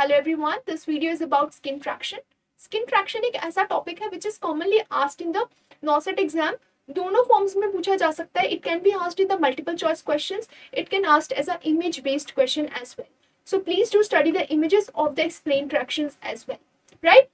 Hello everyone, this video is about skin traction. Skin traction एक ऐसा topic है which is commonly asked in the NOSET exam. दोनों forms में पूछा जा सकता है. It can be asked in the multiple choice questions. It can asked as a image based question as well. So please do study the images of the explained tractions as well, right?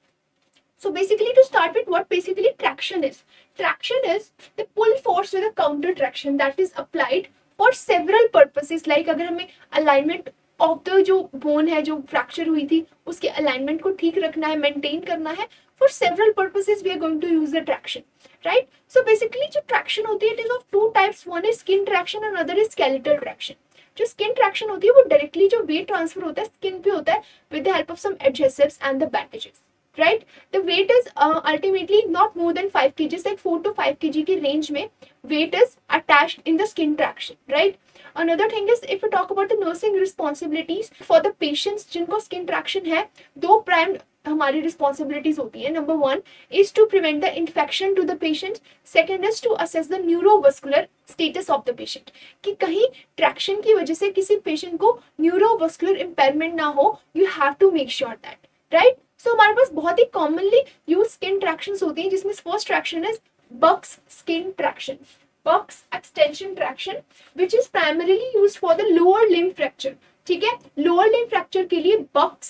So basically to start with, what basically traction is. Traction is the pull force with a counter traction that is applied for several purposes. Like अगर हमें alignment of the जो bone है जो fracture हुई थी उसके alignment को ठीक रखना है, मेंटेन करना है, for several purposes we are going to use the traction, right? So basically जो ट्रैक्शन होती है it is of two types. One is skin traction and other is skeletal traction. जो स्किन ट्रैक्शन होती है वो directly जो weight transfer होता है स्किन पे होता है with the help of some adhesives and the bandages, right? The weight is ultimately not more than 5 kgs, like 4 to 5 kg की range में weight is attached in the skin traction, right? Another thing is if we talk about the nursing responsibilities for the patients जिनको skin traction है, दो prime हमारी responsibilities होती है. Number one is to prevent the infection to the patient. Second is to assess the neurovascular status of the patient. कि कहीं traction की वजह से किसी patient को neurovascular impairment ना हो, you have to make sure that, right? So हमारे पास बहुत ही commonly used skin tractions होती हैं जिसमें first traction is Buck's skin traction, Buck's extension traction, which is primarily used for the lower limb fracture. ठीक है, lower limb fracture के लिए Buck's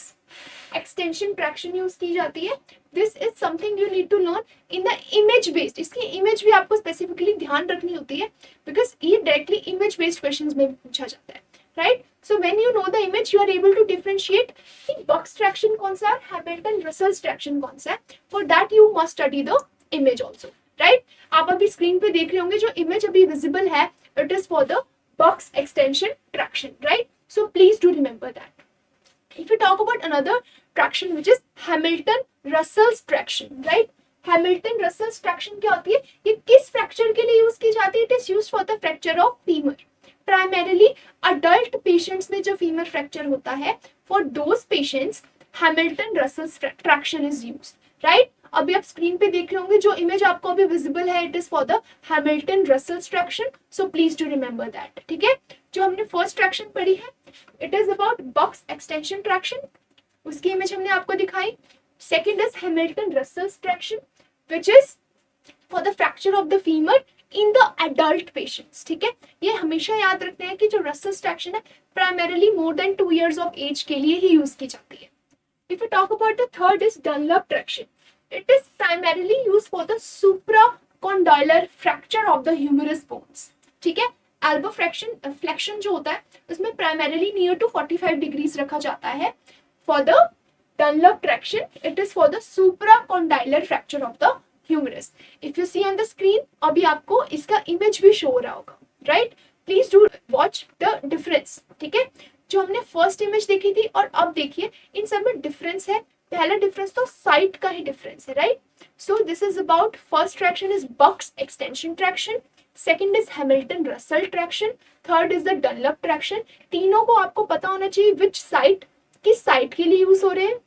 extension traction use की जाती है. This is something you need to learn in the image based. इसकी image भी आपको specifically ध्यान रखनी होती है because ये directly image based questions में पूछा जाता है, right? So when you know the image, you are able to differentiate कि Buck's traction कौन सा है, Hamilton Russell's traction कौन सा है. For that you must study the image also, right? आप अभी स्क्रीन पे देख रहे होंगे जो इमेज अभी विजिबल है, it is for the Buck's extension traction, right? So please do remember that. If we talk about another traction which is Hamilton Russell's traction, right? Hamilton Russell's traction क्या होती है, ये किस फ्रैक्चर के लिए use की जाती है? It is used for the fracture of femur. Primarily adult patients में जो femur fracture होता है, for those patients Hamilton Russell's traction is used, right? अभी आप स्क्रीन पे देख रहे होंगे जो इमेज आपको अभी विजिबल है, it is for the Hamilton Russell's traction. So please do remember that. ठीक है, जो हमने फर्स्ट ट्रैक्शन पढ़ी है it is about Buck's extension traction, उसकी इमेज हमने आपको दिखाई. Second is Hamilton Russell's traction which is for the fracture of the femur in the adult patients. ठीक है, ये हमेशा याद रखते हैं कि जो Russell's traction है primarily more than 2 years of age के लिए ही यूज की जाती है. If we talk about the third is Dunlop traction, it is primarily used for the supracondylar fracture of the humerus bones. ठीक है, elbow flexion जो होता है उसमें primarily near to 45 degrees रखा जाता है. For the Dunlop traction, it is for the supracondylar fracture of the humerus. If you see on the screen, अभी आपको इसका इमेज भी शो हो रहा होगा, right? Please do watch the difference. ठीक है, जो हमने फर्स्ट इमेज देखी थी और अब देखिए इन सब में डिफरेंस है. पहला डिफरेंस तो साइट का ही डिफरेंस है, right? So this is about first traction is Buck's extension traction, second is Hamilton Russell traction, third is the Dunlop traction. तीनों को आपको पता होना चाहिए विच साइट किस साइट के लिए यूज हो रहे हैं.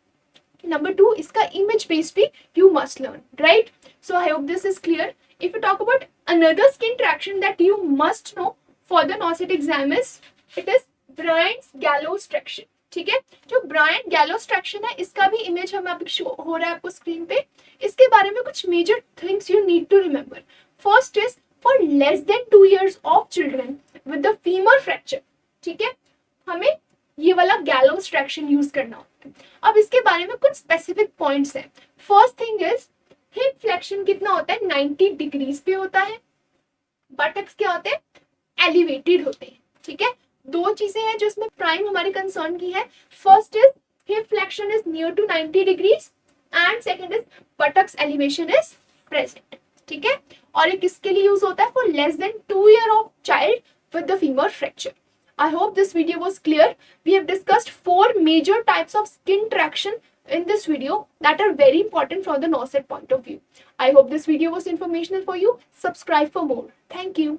नंबर टू, इसका इमेज बेस भी you must learn, right? So I hope this is clear. If you talk about another skin traction that you must know for the NOSET exam is it is Bryant's gallows traction. ठीक है, जो Bryant gallows traction है इसका भी image हमें अभी show हो रहा है आपको स्क्रीन पे. इसके बारे में कुछ major things you need to remember. First is for less than 2 years of children with the femur fracture, ठीक है, हमें ये वाला gallows traction यूज करना होता है. अब इसके बारे में कुछ स्पेसिफिक पॉइंट्स हैं. First thing is hip flexion कितना होता है, 90 डिग्रीज पे होता है. बटक्स क्या होते हैं, एलिवेटेड होते हैं. ठीक है, दो चीजें हैं जो इसमें प्राइम हमारे कंसर्न की है. First is hip flexion is near to 90 degrees and second is buttocks elevation is present. ठीक है, और ये किसके लिए यूज होता है, for less than 2 year of child with the femur fracture. I hope this video was clear. We have discussed 4 major types of skin traction in this video that are very important from the NOSET point of view. I hope this video was informational for you. Subscribe for more. Thank you.